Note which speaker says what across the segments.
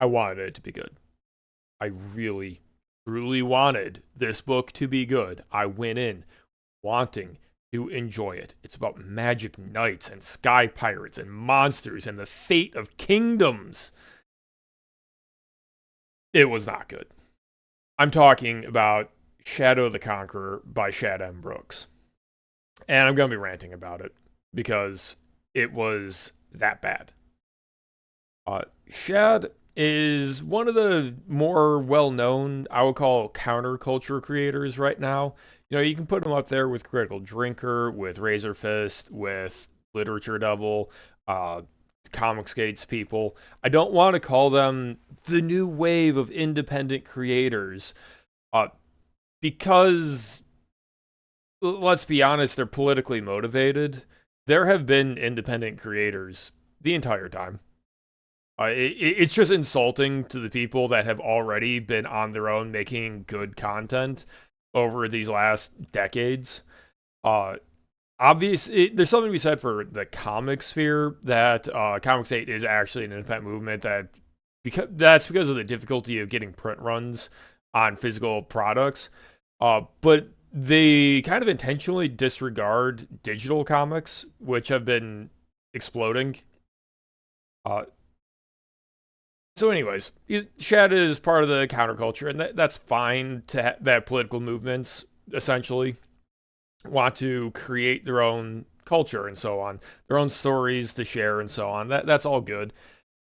Speaker 1: I wanted it to be good. I really, truly wanted this book to be good. I went in wanting to enjoy it. It's about magic knights and sky pirates and monsters and the fate of kingdoms. It was not good. I'm talking about Shadow the Conqueror by Shad M. And I'm going to be ranting about it because it was that bad. Shad is one of the more well-known, I would call, counterculture creators right now. You know, you can put him up there with Critical Drinker, with Razor Fist, with Literature Devil, uh, Comics Gates people. I don't want to call them the new wave of independent creators, uh, because let's be honest, they're politically motivated. There have been independent creators the entire time. It's just insulting to the people that have already been on their own making good content over these last decades. Uh, there's something to be said for the comic sphere that Comics 8 is actually an independent movement that's because of the difficulty of getting print runs on physical products. But they kind of intentionally disregard digital comics, which have been exploding. Uh, So, anyways, Shad is part of the counterculture, and that's fine that political movements essentially want to create their own culture and so on, their own stories to share and so on. That's all good.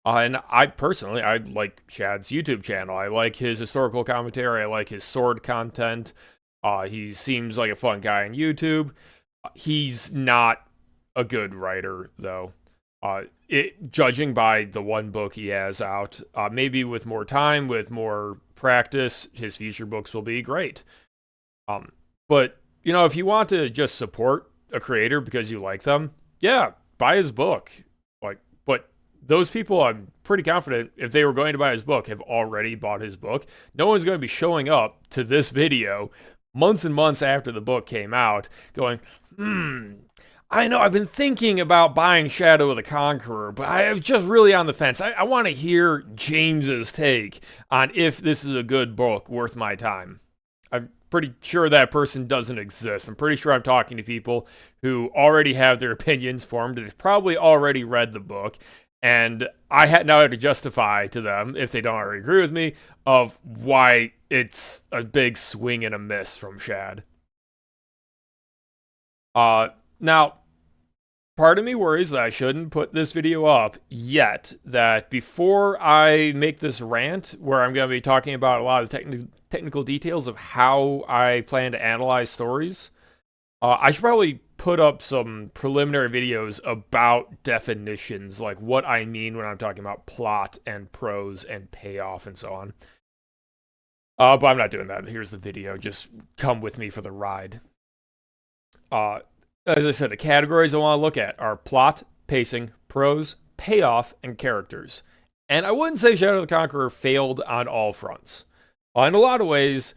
Speaker 1: And I personally, I like Shad's YouTube channel. I like his historical commentary. I like his sword content. He seems like a fun guy on YouTube. He's not a good writer, though. Judging by the one book he has out, maybe with more time, with more practice, his future books will be great. But you know, if you want to just support a creator because you like them, yeah, buy his book. But those people, I'm pretty confident, if they were going to buy his book, have already bought his book. No one's going to be showing up to this video months and months after the book came out, going, I know I've been thinking about buying Shadow of the Conqueror, but I am just really on the fence. I want to hear James's take on if this is a good book worth my time. I'm pretty sure that person doesn't exist. I'm pretty sure I'm talking to people who already have their opinions formed and have probably already read the book. And I now have to justify to them, if they don't already agree with me, of why it's a big swing and a miss from Shad. Now, part of me worries that I shouldn't put this video up yet, that before I make this rant, where I'm going to be talking about a lot of technical details of how I plan to analyze stories, I should probably put up some preliminary videos about definitions, like what I mean when I'm talking about plot and prose and payoff and so on. But I'm not doing that. Here's the video. Just come with me for the ride. As I said, the categories I want to look at are plot, pacing, prose, payoff, and characters. And I wouldn't say Shadow of the Conqueror failed on all fronts. In a lot of ways,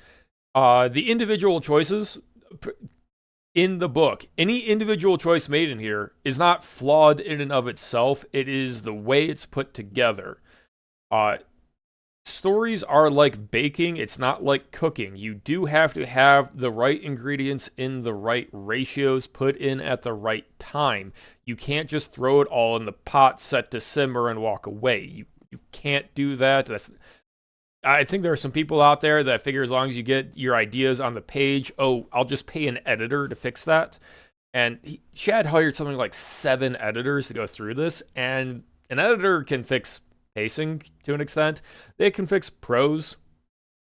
Speaker 1: the individual choices in the book, any individual choice made in here is not flawed in and of itself. It is the way it's put together. Stories are like baking, it's not like cooking. You do have to have the right ingredients in the right ratios put in at the right time. You can't just throw it all in the pot, set to simmer, and walk away. You can't do that. I think there are some people out there that figure as long as you get your ideas on the page, oh, I'll just pay an editor to fix that. And Shad hired something like 7 editors to go through this, and an editor can fix pacing to an extent. They can fix prose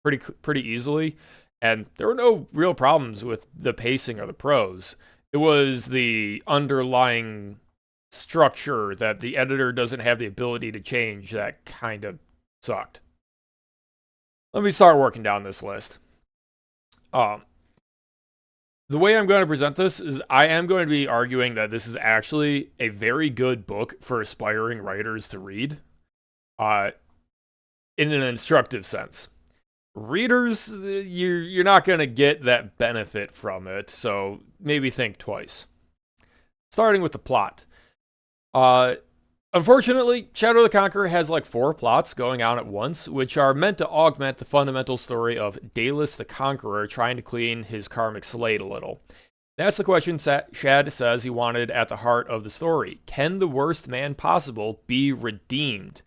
Speaker 1: pretty easily, and there were no real problems with the pacing or the prose. It was the underlying structure that the editor doesn't have the ability to change that kind of sucked. Let me start working down this list. The way I'm going to present this is I am going to be arguing that this is actually a very good book for aspiring writers to read. In an instructive sense. Readers, you're not going to get that benefit from it, so maybe think twice. Starting with the plot. Unfortunately, Shadow the Conqueror has like 4 plots going on at once, which are meant to augment the fundamental story of Dalus the Conqueror trying to clean his karmic slate a little. That's the question Shad says he wanted at the heart of the story. Can the worst man possible be redeemed?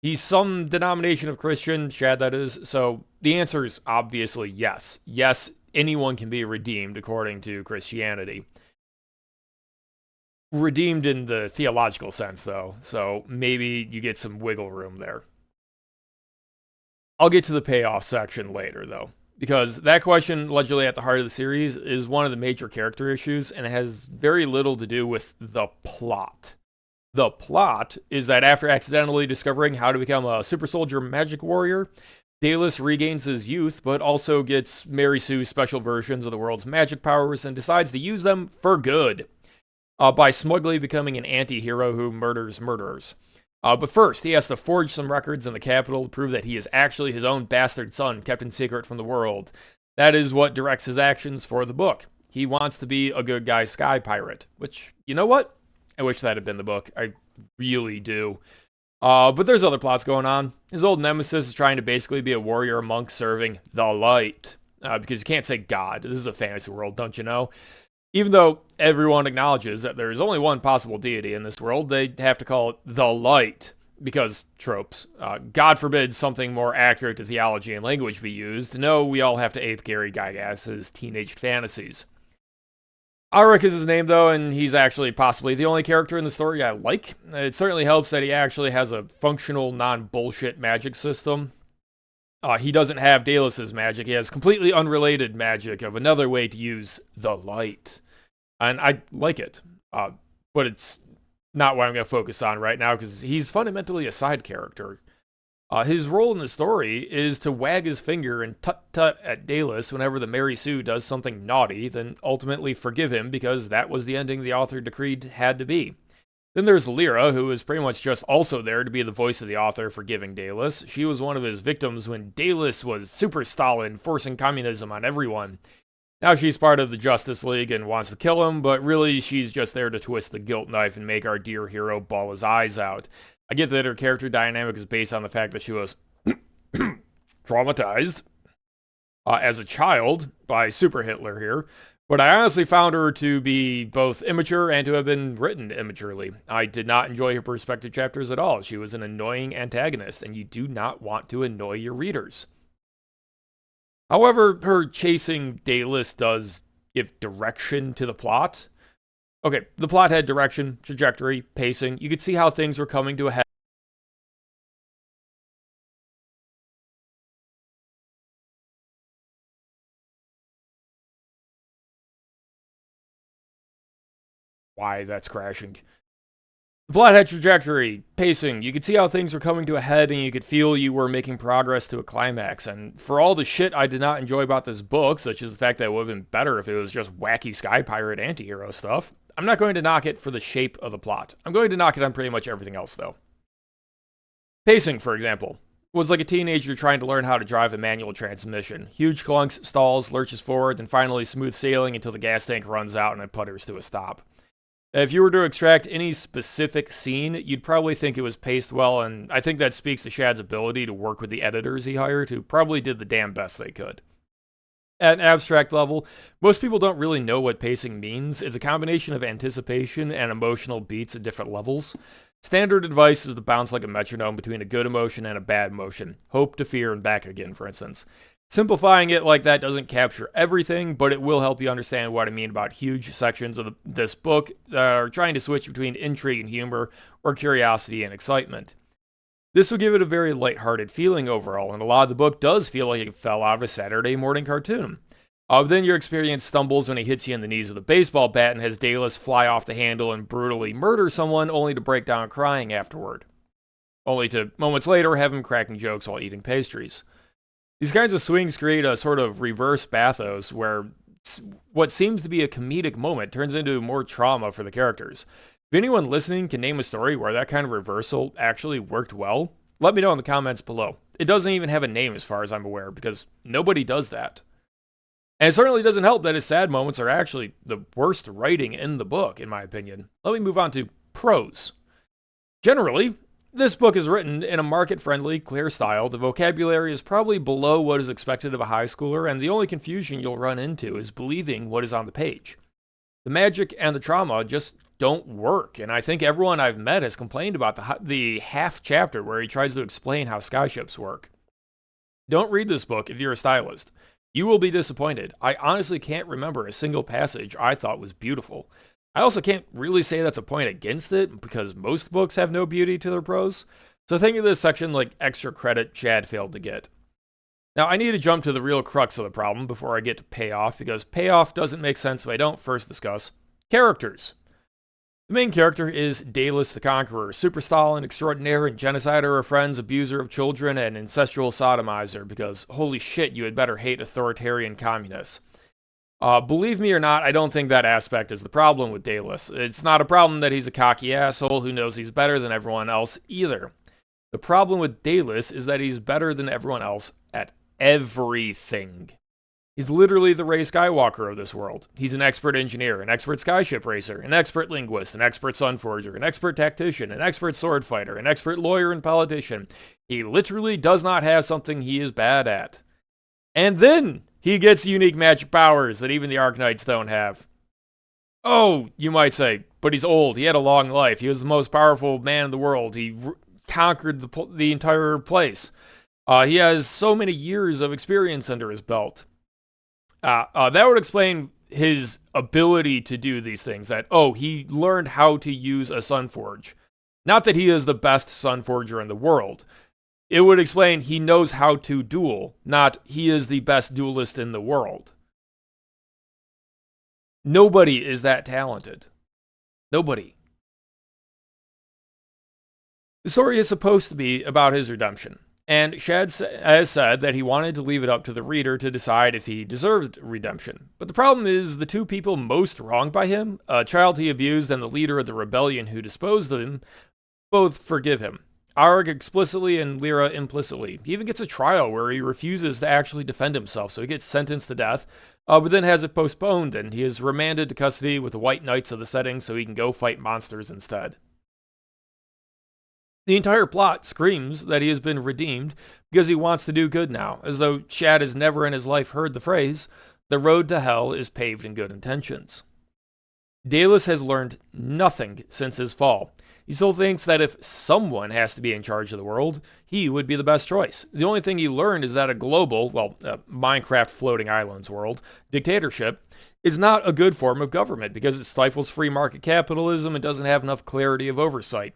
Speaker 1: He's some denomination of Christian, Shad that is, so the answer is obviously yes. Yes, anyone can be redeemed according to Christianity. Redeemed in the theological sense, though, so maybe you get some wiggle room there. I'll get to the payoff section later, though, because that question, allegedly at the heart of the series, is one of the major character issues, and it has very little to do with the plot. The plot is that after accidentally discovering how to become a super soldier magic warrior, Dalus regains his youth, but also gets Mary Sue's special versions of the world's magic powers and decides to use them for good. By smugly becoming an anti-hero who murders murderers. But first, he has to forge some records in the capital to prove that he is actually his own bastard son kept in secret from the world. That is what directs his actions for the book. He wants to be a good guy sky pirate, which, you know what? I wish that had been the book. I really do. But there's other plots going on. His old nemesis is trying to basically be a warrior monk serving the light. Because you can't say God. This is a fantasy world, don't you know? Even though everyone acknowledges that there's only one possible deity in this world, they have to call it the light, because tropes. God forbid something more accurate to theology and language be used. No, we all have to ape Gary Gygas's teenage fantasies. Arik is his name, though, and he's actually possibly the only character in the story I like. It certainly helps that he actually has a functional, non-bullshit magic system. He doesn't have Dalus's magic. He has completely unrelated magic of another way to use the light. And I like it. But it's not what I'm going to focus on right now because he's fundamentally a side character. His role in the story is to wag his finger and tut-tut at Dalus whenever the Mary Sue does something naughty, then ultimately forgive him because that was the ending the author decreed had to be. Then there's Lyra, who is pretty much just also there to be the voice of the author forgiving Dalus. She was one of his victims when Dalus was Super Stalin, forcing communism on everyone. Now she's part of the Justice League and wants to kill him, but really she's just there to twist the guilt knife and make our dear hero bawl his eyes out. I get that her character dynamic is based on the fact that she was traumatized as a child by Super Hitler here, but I honestly found her to be both immature and to have been written immaturely. I did not enjoy her perspective chapters at all. She was an annoying antagonist, and you do not want to annoy your readers. However, her chasing Dalus does give direction to the plot. Okay, the plot had direction, trajectory, pacing. You could see how things were coming to a head. Why that's crashing. The plot had trajectory, pacing. You could see how things were coming to a head and you could feel you were making progress to a climax. And for all the shit I did not enjoy about this book, such as the fact that it would have been better if it was just wacky sky pirate anti-hero stuff, I'm not going to knock it for the shape of the plot. I'm going to knock it on pretty much everything else, though. Pacing, for example, was like a teenager trying to learn how to drive a manual transmission. Huge clunks, stalls, lurches forward, then finally smooth sailing until the gas tank runs out and it putters to a stop. If you were to extract any specific scene, you'd probably think it was paced well, and I think that speaks to Shad's ability to work with the editors he hired, who probably did the damn best they could. At an abstract level, most people don't really know what pacing means. It's a combination of anticipation and emotional beats at different levels. Standard advice is to bounce like a metronome between a good emotion and a bad emotion. Hope to fear and back again, for instance. Simplifying it like that doesn't capture everything, but it will help you understand what I mean about huge sections of this book that are trying to switch between intrigue and humor, or curiosity and excitement. This will give it a very lighthearted feeling overall, and a lot of the book does feel like it fell out of a Saturday morning cartoon. Then your experience stumbles when he hits you in the knees with a baseball bat and has Dalus fly off the handle and brutally murder someone, only to break down crying afterward. Only to, moments later, have him cracking jokes while eating pastries. These kinds of swings create a sort of reverse bathos where what seems to be a comedic moment turns into more trauma for the characters. If anyone listening can name a story where that kind of reversal actually worked well, let me know in the comments below. It doesn't even have a name as far as I'm aware, because nobody does that. And it certainly doesn't help that his sad moments are actually the worst writing in the book, in my opinion. Let me move on to prose. Generally, this book is written in a market-friendly, clear style. The vocabulary is probably below what is expected of a high schooler, and the only confusion you'll run into is believing what is on the page. The magic and the trauma just don't work, and I think everyone I've met has complained about the half chapter where he tries to explain how skyships work. Don't read this book if you're a stylist. You will be disappointed. I honestly can't remember a single passage I thought was beautiful. I also can't really say that's a point against it, because most books have no beauty to their prose, so think of this section like extra credit Shad failed to get. Now, I need to jump to the real crux of the problem before I get to payoff, because payoff doesn't make sense if I don't first discuss characters. The main character is Daedalus the Conqueror, super Stalin extraordinaire and genocider of friends, abuser of children, and incestual sodomizer, because holy shit, you had better hate authoritarian communists. Believe me or not, I don't think that aspect is the problem with Daedalus. It's not a problem that he's a cocky asshole who knows he's better than everyone else either. The problem with Daedalus is that he's better than everyone else at everything. He's literally the Rey Skywalker of this world. He's an expert engineer, an expert skyship racer, an expert linguist, an expert sun forger, an expert tactician, an expert sword fighter, an expert lawyer and politician. He literally does not have something he is bad at. And then he gets unique magic powers that even the Arknights don't have. Oh, you might say, but he's old. He had a long life. He was the most powerful man in the world. He conquered the entire place. He has so many years of experience under his belt. That would explain his ability to do these things. That, oh, he learned how to use a Sunforge. Not that he is the best Sunforger in the world. It would explain he knows how to duel, not he is the best duelist in the world. Nobody is that talented. Nobody. The story is supposed to be about his redemption, and Shad has said that he wanted to leave it up to the reader to decide if he deserved redemption. But the problem is the two people most wronged by him, a child he abused and the leader of the rebellion who disposed of him, both forgive him. Auric explicitly and Lyra implicitly. He even gets a trial where he refuses to actually defend himself, so he gets sentenced to death, but then has it postponed, and he is remanded to custody with the White Knights of the setting so he can go fight monsters instead. The entire plot screams that he has been redeemed because he wants to do good now, as though Shad has never in his life heard the phrase, "The road to hell is paved in good intentions." Daedalus has learned nothing since his fall. He still thinks that if someone has to be in charge of the world, he would be the best choice. The only thing he learned is that a global, Minecraft floating islands world, dictatorship is not a good form of government because it stifles free market capitalism and doesn't have enough clarity of oversight.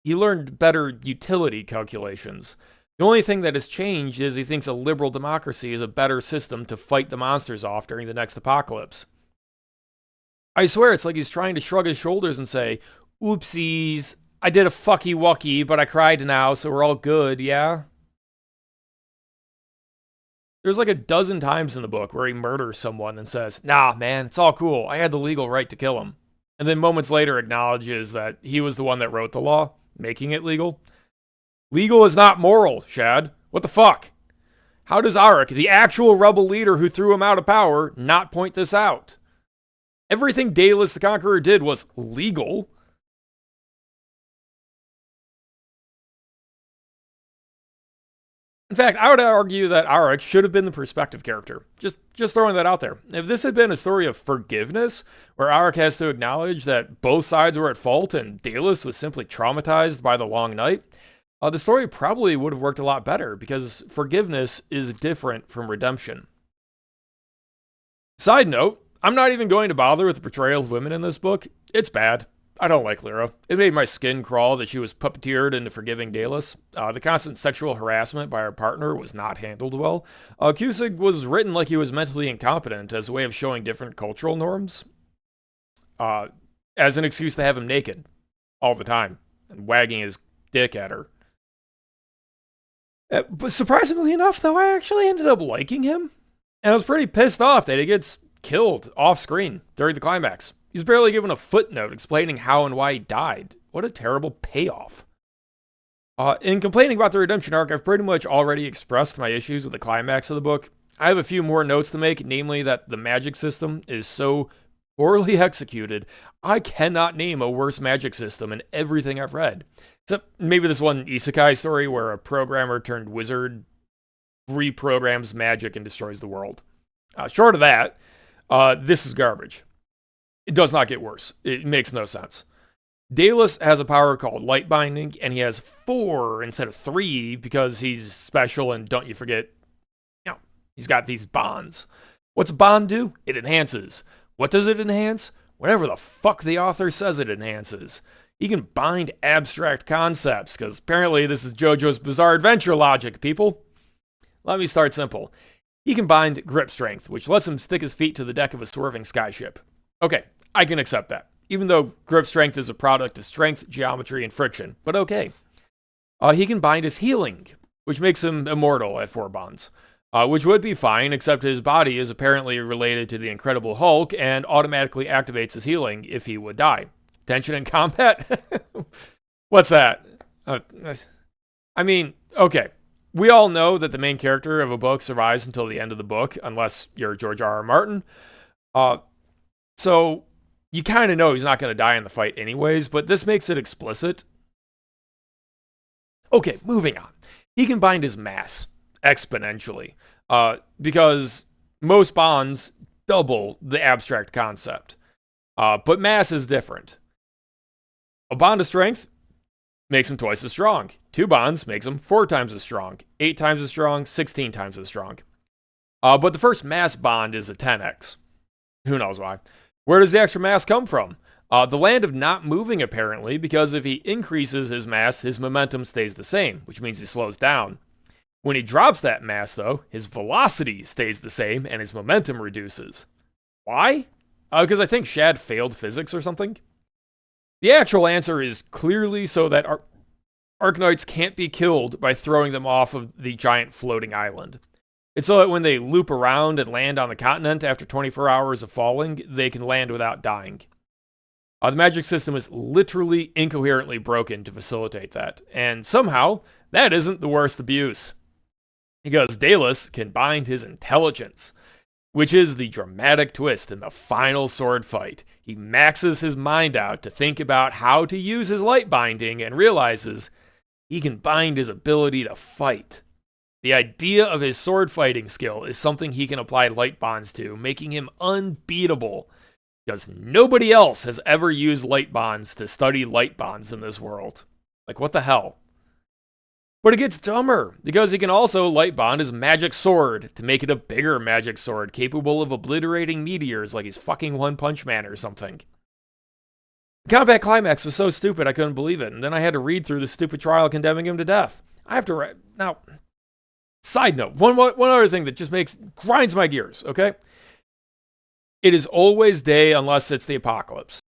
Speaker 1: He learned better utility calculations. The only thing that has changed is he thinks a liberal democracy is a better system to fight the monsters off during the next apocalypse. I swear it's like he's trying to shrug his shoulders and say, "Oopsies, I did a fucky wucky, but I cried now, so we're all good, yeah?" There's like a dozen times in the book where he murders someone and says, "Nah, man, it's all cool. I had the legal right to kill him." And then moments later acknowledges that he was the one that wrote the law, making it legal. Legal is not moral, Shad. What the fuck? How does Auric, the actual rebel leader who threw him out of power, not point this out? Everything Daedalus the Conqueror did was legal. In fact, I would argue that Auric should have been the perspective character. Just throwing that out there. If this had been a story of forgiveness, where Auric has to acknowledge that both sides were at fault and Daedalus was simply traumatized by the long night, the story probably would have worked a lot better, because forgiveness is different from redemption. Side note, I'm not even going to bother with the portrayal of women in this book. It's bad. I don't like Lyra. It made my skin crawl that she was puppeteered into forgiving Daedalus. The constant sexual harassment by her partner was not handled well. Cusick was written like he was mentally incompetent as a way of showing different cultural norms. As an excuse to have him naked all the time and wagging his dick at her. But surprisingly enough, though, I actually ended up liking him. And I was pretty pissed off that he gets killed off screen during the climax. He's barely given a footnote explaining how and why he died. What a terrible payoff. In complaining about the redemption arc, I've pretty much already expressed my issues with the climax of the book. I have a few more notes to make, namely that the magic system is so poorly executed, I cannot name a worse magic system in everything I've read. Except maybe this one isekai story where a programmer turned wizard reprograms magic and destroys the world. Short of that, this is garbage. It does not get worse. It makes no sense. Daedalus has a power called light binding, and he has 4 instead of 3 because he's special, and don't you forget, he's got these bonds. What's a bond do? It enhances. What does it enhance? Whatever the fuck the author says it enhances. He can bind abstract concepts, because apparently this is JoJo's Bizarre Adventure logic, people. Let me start simple. He can bind grip strength, which lets him stick his feet to the deck of a swerving skyship. Okay, I can accept that, even though grip strength is a product of strength, geometry, and friction, but okay. He can bind his healing, which makes him immortal at 4 bonds. Which would be fine, except his body is apparently related to the Incredible Hulk and automatically activates his healing if he would die. Tension in combat? What's that? I mean, okay. We all know that the main character of a book survives until the end of the book, unless you're George R.R. Martin. So you kind of know he's not going to die in the fight anyways, but this makes it explicit. Okay, moving on. He can bind his mass exponentially, because most bonds double the abstract concept. But mass is different. A bond of strength makes him twice as strong. 2 bonds makes him 4 times as strong. 8 times as strong, 16 times as strong. But the first mass bond is a 10x. Who knows why? Where does the extra mass come from? The land of not moving, apparently, because if he increases his mass, his momentum stays the same, which means he slows down. When he drops that mass, though, his velocity stays the same and his momentum reduces. Why? Because I think Shad failed physics or something. The actual answer is clearly so that Arknights can't be killed by throwing them off of the giant floating island. It's so that when they loop around and land on the continent after 24 hours of falling, they can land without dying. The magic system is literally incoherently broken to facilitate that. And somehow, that isn't the worst abuse. Because Daedalus can bind his intelligence, which is the dramatic twist in the final sword fight. He maxes his mind out to think about how to use his light binding and realizes he can bind his ability to fight. The idea of his sword fighting skill is something he can apply light bonds to, making him unbeatable, because nobody else has ever used light bonds to study light bonds in this world. Like, what the hell? But it gets dumber, because he can also light bond his magic sword to make it a bigger magic sword capable of obliterating meteors like he's fucking One Punch Man or something. The combat climax was so stupid I couldn't believe it, and then I had to read through the stupid trial condemning him to death. I have to now, side note, one other thing that just grinds my gears, okay? It is always day unless it's the apocalypse.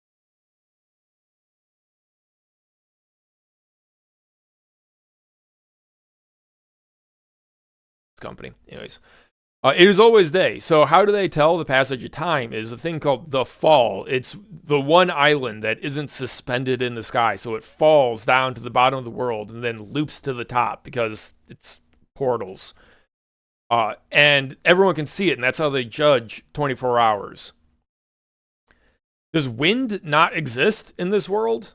Speaker 1: Company. Anyways, it is always day. So how do they tell the passage of time is a thing called the fall. It's the one island that isn't suspended in the sky. So it falls down to the bottom of the world and then loops to the top because it's portals. And everyone can see it, and that's how they judge 24 hours. Does wind not exist in this world?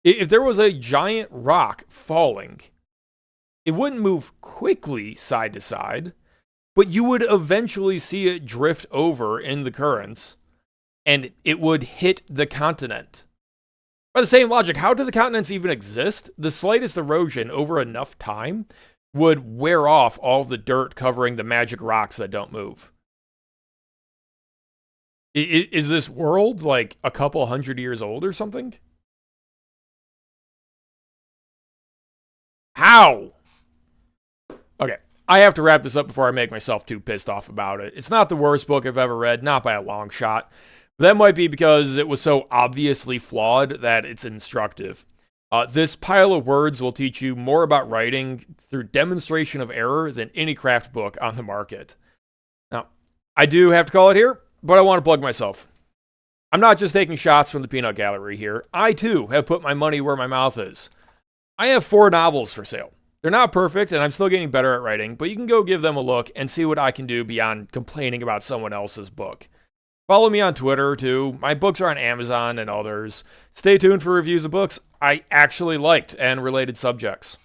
Speaker 1: If there was a giant rock falling, it wouldn't move quickly side to side, but you would eventually see it drift over in the currents, and it would hit the continent. By the same logic, how do the continents even exist? The slightest erosion over enough time would wear off all the dirt covering the magic rocks that don't move. Is this world like a couple hundred years old or something? How? Okay, I have to wrap this up before I make myself too pissed off about it. It's not the worst book I've ever read, not by a long shot. That might be because it was so obviously flawed that it's instructive. This pile of words will teach you more about writing through demonstration of error than any craft book on the market. Now, I do have to call it here, but I want to plug myself. I'm not just taking shots from the peanut gallery here. I, too, have put my money where my mouth is. I have 4 novels for sale. They're not perfect, and I'm still getting better at writing, but you can go give them a look and see what I can do beyond complaining about someone else's book. Follow me on Twitter, too. My books are on Amazon and others. Stay tuned for reviews of books I actually liked and related subjects.